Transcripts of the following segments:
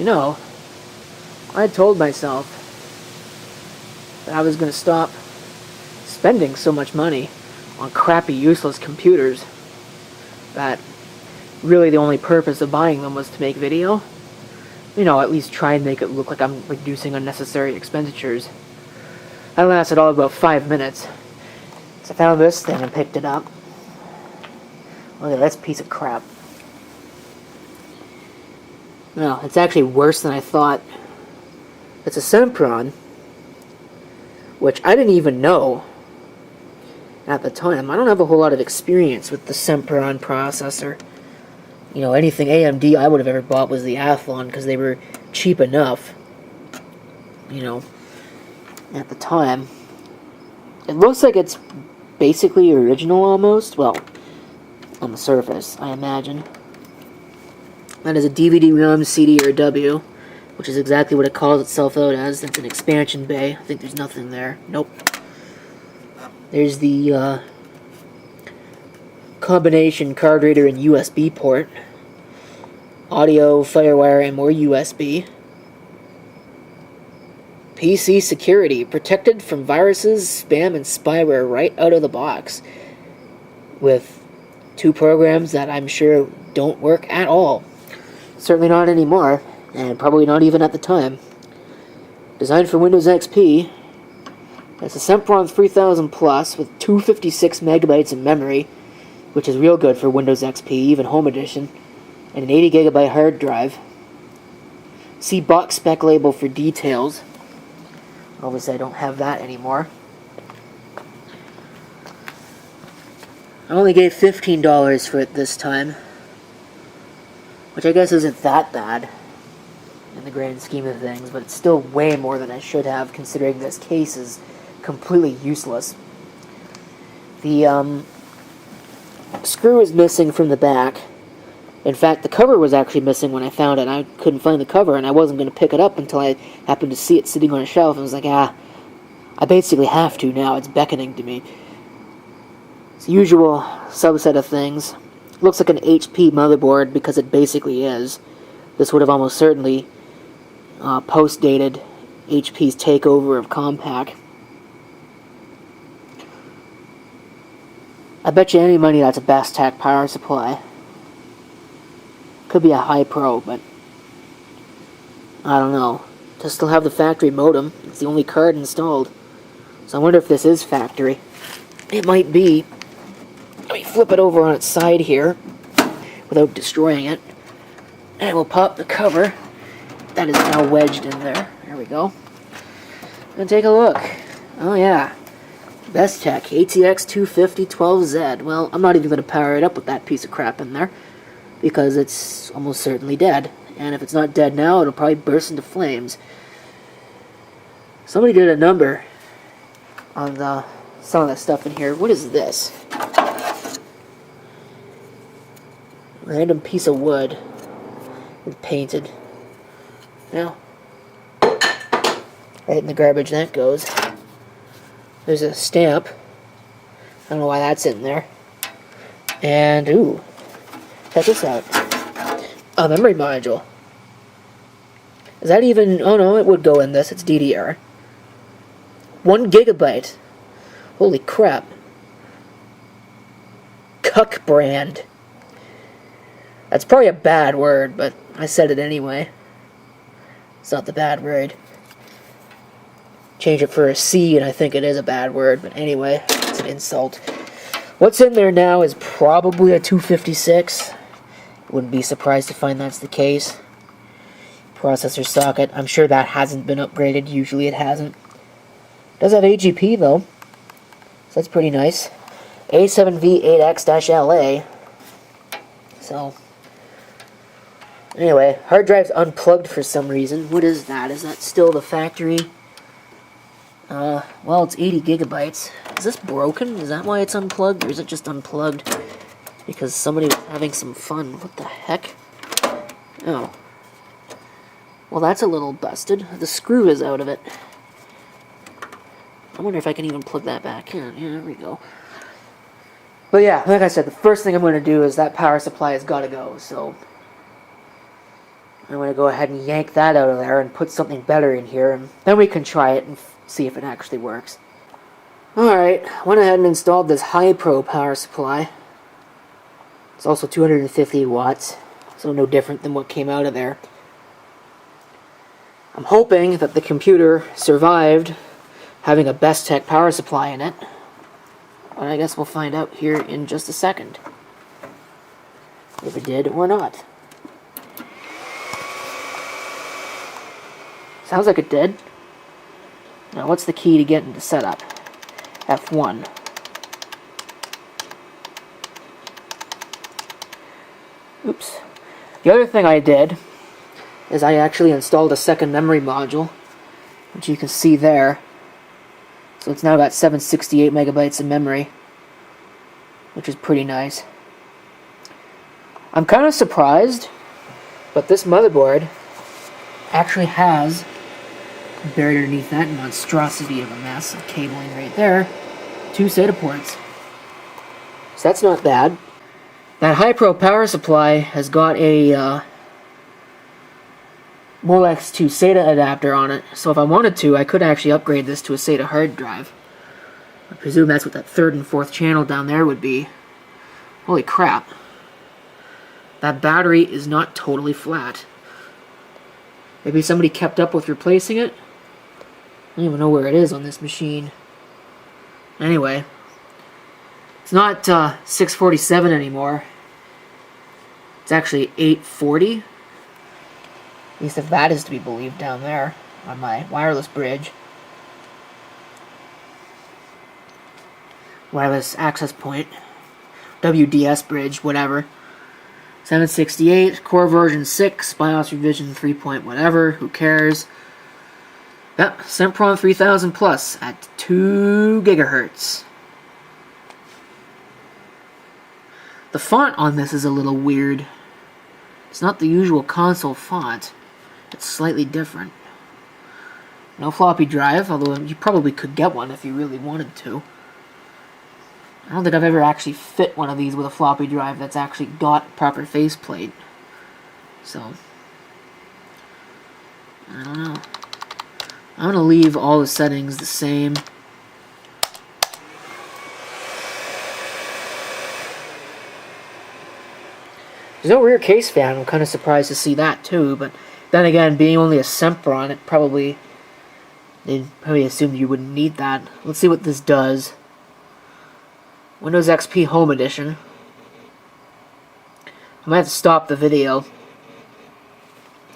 know, I told myself that I was going to stop spending so much money on crappy, useless computers, that really the only purpose of buying them was to make video. You know, at least try and make it look like I'm reducing unnecessary expenditures. That lasted all about 5 minutes. So I found this thing and picked it up. Look at this piece of crap. No, it's actually worse than I thought. It's a Sempron, which I didn't even know at the time. I don't have a whole lot of experience with the Sempron processor. You know, anything AMD I would have ever bought was the Athlon, because they were cheap enough, you know, at the time. It looks like it's basically original almost. Well, on the surface, I imagine. That is a DVD-ROM, CD, or a W, which is exactly what it calls itself out as. That's an expansion bay. I think there's nothing there. Nope. There's the combination card reader and USB port. Audio, FireWire, and more USB. PC security, protected from viruses, spam, and spyware right out of the box. With 2 programs that I'm sure don't work at all. Certainly not anymore, and probably not even at the time. Designed for Windows XP. It's a Sempron 3000 Plus with 256 megabytes of memory, which is real good for Windows XP, even Home Edition, and an 80 gigabyte hard drive. See box spec label for details. Obviously I don't have that anymore. I only gave $15 for it this time, which I guess isn't that bad in the grand scheme of things, but it's still way more than I should have, considering this case is completely useless. The screw is missing from the back. In fact, the cover was actually missing when I found it. I couldn't find the cover, and I wasn't going to pick it up until I happened to see it sitting on a shelf, and I was like, I basically have to now. It's beckoning to me. It's the usual subset of things. It looks like an HP motherboard, because it basically is. This would have almost certainly post-dated HP's takeover of Compaq. I bet you any money that's a Bestech power supply. Could be a high pro, but I don't know. Does still have the factory modem. It's the only card installed. So I wonder if this is factory. It might be. Let me flip it over on its side here without destroying it. And we'll pop the cover. That is now wedged in there. There we go. And take a look. Oh yeah. Bestech ATX 250-12Z. Well, I'm not even going to power it up with that piece of crap in there, because it's almost certainly dead. And if it's not dead now, it'll probably burst into flames. Somebody did a number on some of the stuff in here. What is this? Random piece of wood. It's painted. Now, right in the garbage that goes. There's a stamp. I don't know why that's in there. And, ooh, check this out. A memory module. Is that even... Oh no, it would go in this. It's DDR. 1 gigabyte. Holy crap. Cuck brand. That's probably a bad word, but I said it anyway. It's not the bad word. Change it for a C, and I think it is a bad word, but anyway, it's an insult. What's in there now is probably a 256. Wouldn't be surprised to find that's the case. Processor socket. I'm sure that hasn't been upgraded. Usually it hasn't. Does have AGP though, so that's pretty nice. A7V8X-LA. So, anyway, hard drive's unplugged for some reason. What is that? Is that still the factory? Well, it's 80 gigabytes. Is this broken? Is that why it's unplugged, or is it just unplugged because somebody was having some fun? What the heck? Oh. Well, that's a little busted. The screw is out of it. I wonder if I can even plug that back in. Yeah, there we go. But yeah, like I said, the first thing I'm going to do is that power supply has got to go, so I'm going to go ahead and yank that out of there and put something better in here, and then we can try it and see if it actually works. Alright, went ahead and installed this high pro power supply. It's also 250 watts, so no different than what came out of there. I'm hoping that the computer survived having a Best Tech power supply in it, but I guess we'll find out here in just a second if it did or not. Sounds like it did. Now what's the key to get into setup? F1. Oops. The other thing I did is I actually installed a second memory module, which you can see there. So it's now got 768 megabytes of memory, which is pretty nice. I'm kind of surprised, but this motherboard actually has, buried underneath that monstrosity of a mess of cabling right there, 2 SATA ports. So that's not bad. That high-pro power supply has got a Molex 2 SATA adapter on it, so if I wanted to, I could actually upgrade this to a SATA hard drive. I presume that's what that 3rd and 4th channel down there would be. Holy crap. That battery is not totally flat. Maybe somebody kept up with replacing it? I don't even know where it is on this machine. Anyway, it's not 647 anymore. It's actually 840. At least if that is to be believed down there on my wireless bridge. Wireless access point. WDS bridge, whatever. 768, core version 6, BIOS revision 3 point whatever, who cares. Yep, Sempron 3000 Plus at 2 gigahertz. The font on this is a little weird. It's not the usual console font. It's slightly different. No floppy drive, although you probably could get one if you really wanted to. I don't think I've ever actually fit one of these with a floppy drive that's actually got proper faceplate. So, I don't know. I'm going to leave all the settings the same. There's no rear case fan. I'm kind of surprised to see that too, but then again, being only a Sempron, they'd probably assumed you wouldn't need that. Let's see what this does. Windows XP Home Edition. I might have to stop the video,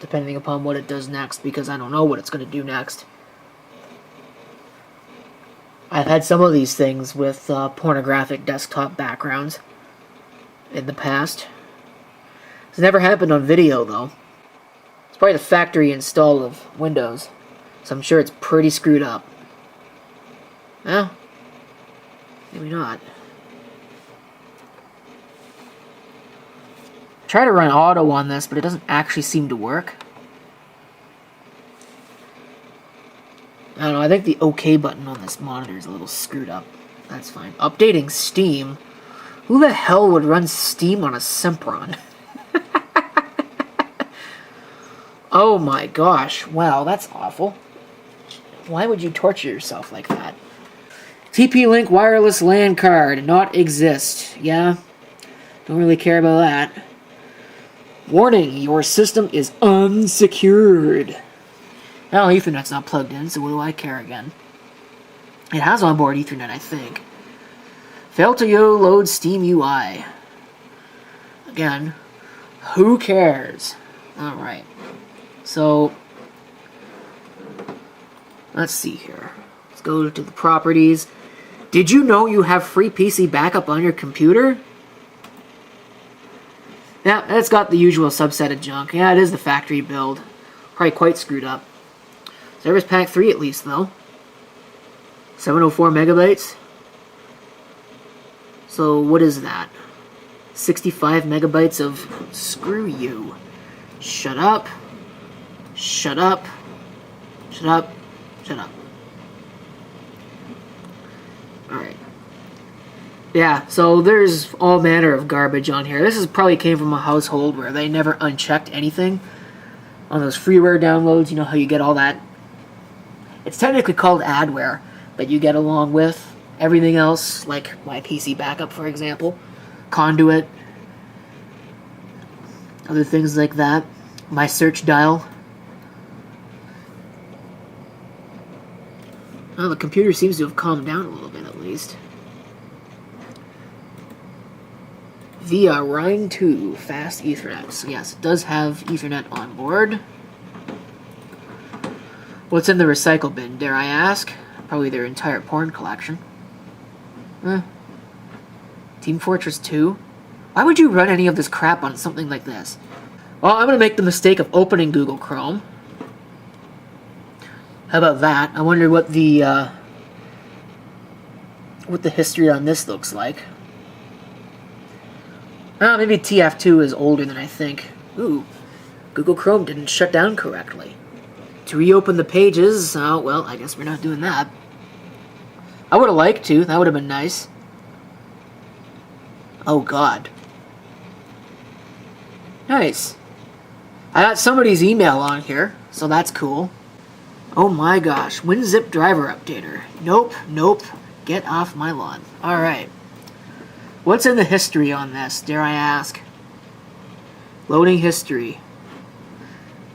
depending upon what it does next, because I don't know what it's going to do next. I've had some of these things with pornographic desktop backgrounds in the past. It's never happened on video, though. It's probably the factory install of Windows, so I'm sure it's pretty screwed up. Well, maybe not. Try to run auto on this, but it doesn't actually seem to work. I don't know, I think the OK button on this monitor is a little screwed up. That's fine. Updating Steam? Who the hell would run Steam on a Sempron? Oh my gosh, wow, that's awful. Why would you torture yourself like that? TP-Link wireless LAN card, not exist. Yeah, don't really care about that. Warning, your system is unsecured. Well, Ethernet's not plugged in, so what do I care again? It has onboard Ethernet, I think. Failed to load Steam UI. Again, who cares? Alright. So, let's see here. Let's go to the properties. Did you know you have free PC backup on your computer? Yeah, it's got the usual subset of junk. Yeah, it is the factory build. Probably quite screwed up. Service Pack 3 at least, though. 704 megabytes. So, what is that? 65 megabytes of screw you. Shut up. Shut up. Shut up. Shut up. Alright. Yeah, so there's all manner of garbage on here. This is probably came from a household where they never unchecked anything. on those freeware downloads, you know how you get all that. It's technically called adware, but you get along with everything else, like my PC backup, for example, Conduit, other things like that, my search dial. Well, the computer seems to have calmed down a little bit, at least. Via Rhine 2 fast Ethernet. So yes, it does have Ethernet on board. What's in the recycle bin, dare I ask? Probably their entire porn collection. Team Fortress 2? Why would you run any of this crap on something like this? Well, I'm going to make the mistake of opening Google Chrome. How about that? I wonder what the history on this looks like. Oh, maybe TF2 is older than I think. Ooh, Google Chrome didn't shut down correctly. To reopen the pages, oh, well, I guess we're not doing that. I would have liked to. That would have been nice. Oh, God. Nice. I got somebody's email on here, so that's cool. Oh my gosh, WinZip driver updater. Nope, nope. Get off my lawn. Alright. What's in the history on this, dare I ask? Loading history.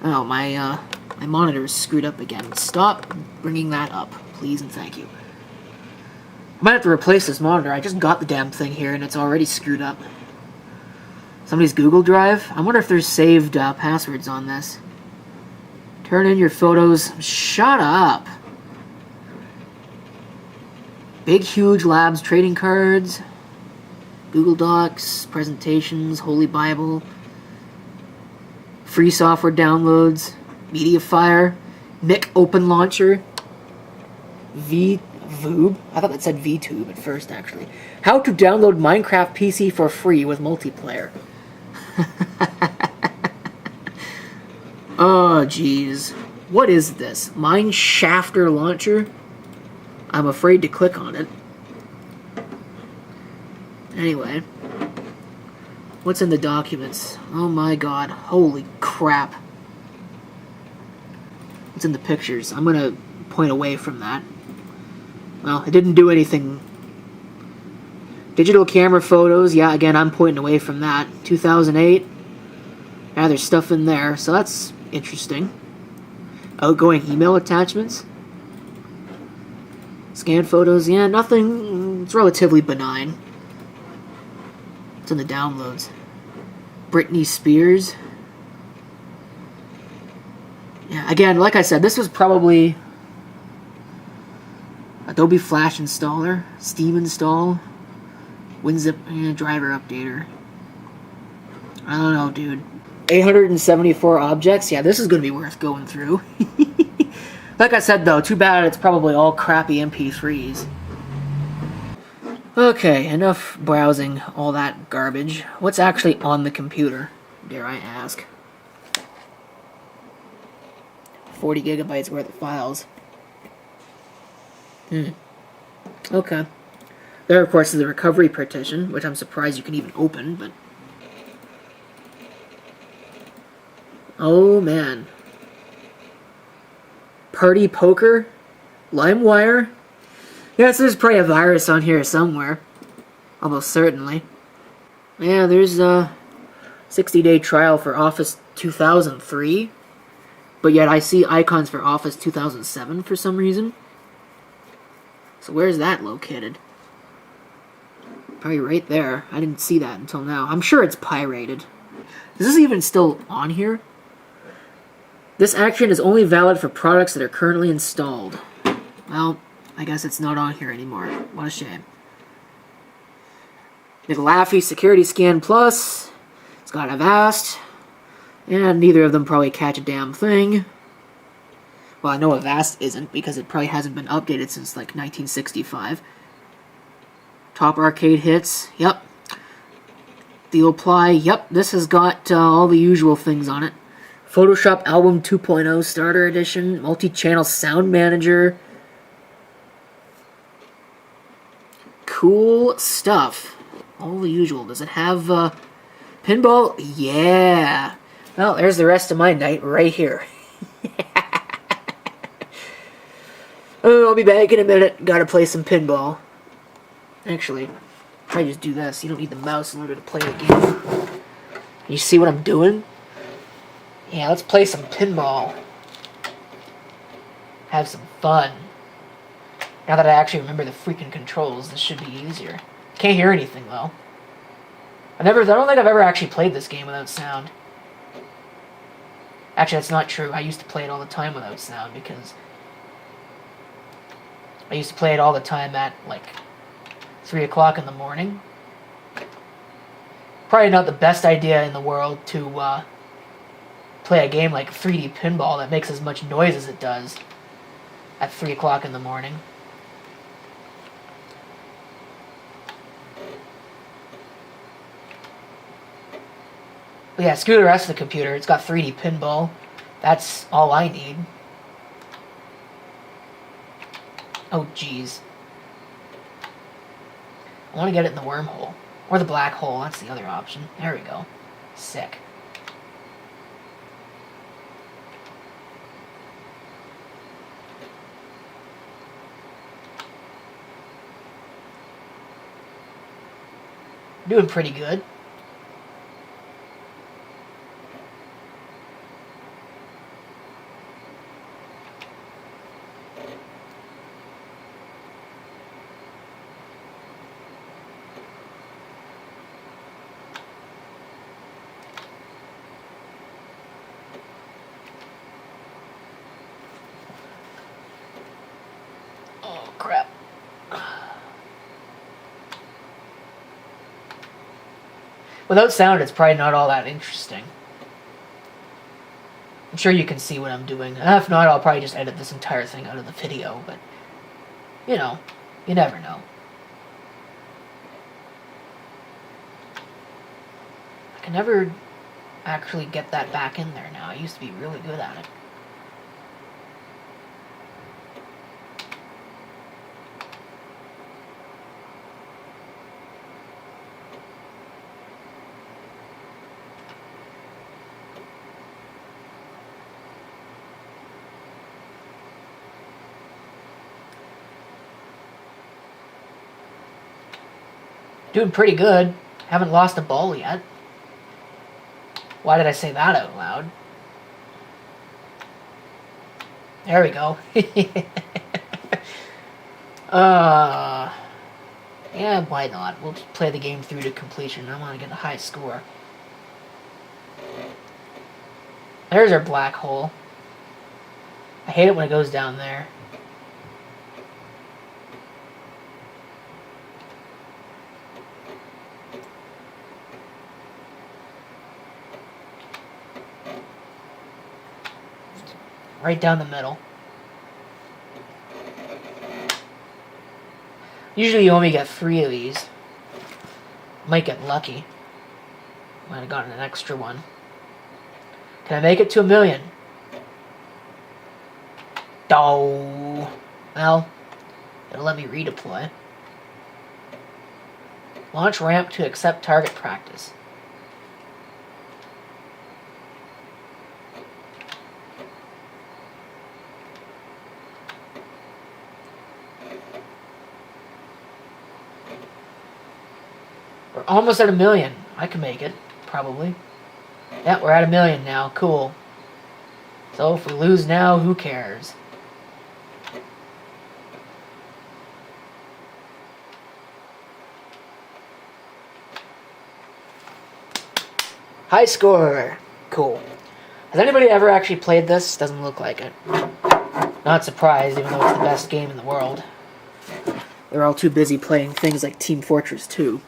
Oh, my monitor is screwed up again. Stop bringing that up, please and thank you. I might have to replace this monitor. I just got the damn thing here and it's already screwed up. Somebody's Google Drive? I wonder if there's saved passwords on this. Turn in your photos. Shut up. Big Huge Labs trading cards. Google Docs, presentations, Holy Bible. Free software downloads. Mediafire. Mic Open Launcher. VTube. I thought that said VTube at first, actually. How to download Minecraft PC for free with multiplayer. Oh, jeez. What is this? Mineshafter launcher? I'm afraid to click on it. Anyway. What's in the documents? Oh my god. Holy crap. What's in the pictures? I'm gonna point away from that. Well, it didn't do anything. Digital camera photos. Yeah, again, I'm pointing away from that. 2008. Yeah, there's stuff in there, so that's interesting. Outgoing email attachments. Scan photos. Yeah, nothing. It's relatively benign. It's in the downloads. Britney Spears. Yeah, again, like I said, this was probably Adobe Flash installer, Steam install, WinZip driver updater. I don't know, dude. 874 objects? Yeah, this is going to be worth going through. Like I said, though, too bad it's probably all crappy MP3s. Okay, enough browsing all that garbage. What's actually on the computer, dare I ask? 40 gigabytes worth of files. Okay. There, of course, is the recovery partition, which I'm surprised you can even open, but... Oh, man. Party Poker? LimeWire? Yes, there's probably a virus on here somewhere. Almost certainly. Yeah, there's a 60-day trial for Office 2003. But yet I see icons for Office 2007 for some reason. So where's that located? Probably right there. I didn't see that until now. I'm sure it's pirated. Is this even still on here? This action is only valid for products that are currently installed. Well, I guess it's not on here anymore. What a shame. McLaffey Security Scan Plus. It's got Avast. And neither of them probably catch a damn thing. Well, I know Avast isn't, because it probably hasn't been updated since, like, 1965. Top Arcade Hits. Yep. TheOpply. Yep, this has got all the usual things on it. Photoshop Album 2.0 Starter Edition. Multi-channel Sound Manager. Cool stuff. All the usual. Does it have pinball? Yeah. Well, there's the rest of my night right here. I'll be back in a minute. Gotta play some pinball. Actually, try to just do this. You don't need the mouse in order to play the game. You see what I'm doing? Yeah, let's play some pinball. Have some fun. Now that I actually remember the freaking controls, this should be easier. Can't hear anything, though. I don't think I've ever actually played this game without sound. Actually, that's not true. I used to play it all the time without sound, because I used to play it all the time at, like, 3 o'clock in the morning. Probably not the best idea in the world to play a game like 3D Pinball that makes as much noise as it does at 3 o'clock in the morning. But yeah, screw the rest of the computer. It's got 3D Pinball. That's all I need. Oh, jeez. I want to get it in the wormhole. Or the black hole. That's the other option. There we go. Sick. Doing pretty good. Oh, crap. Without sound, it's probably not all that interesting. I'm sure you can see what I'm doing. If not, I'll probably just edit this entire thing out of the video, but, you know, you never know. I can never actually get that back in there now. I used to be really good at it. Doing pretty good. Haven't lost a ball yet. Why did I say that out loud? There we go. Yeah, why not? We'll just play the game through to completion. I want to get a high score. There's our black hole. I hate it when it goes down there. Right down the middle. Usually you only get 3 of these. Might get lucky. Might have gotten an extra one. Can I make it to 1,000,000? Oh. Well, it'll let me redeploy. Launch ramp to accept target practice. We're almost at 1,000,000. I can make it, probably. Yeah, we're at 1,000,000 now. Cool. So if we lose now, who cares? High score. Cool. Has anybody ever actually played this? Doesn't look like it. Not surprised, even though it's the best game in the world. They're all too busy playing things like Team Fortress 2.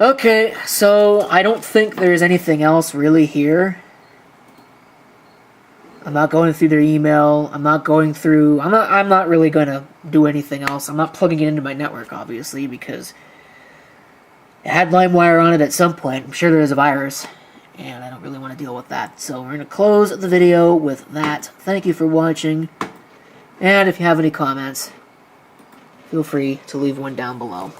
Okay, so I don't think there's anything else really here. I'm not going through their email. I'm not really going to do anything else. I'm not plugging it into my network, obviously, because it had LimeWire on it at some point. I'm sure there is a virus, and I don't really want to deal with that. So we're going to close the video with that. Thank you for watching, and if you have any comments, feel free to leave one down below.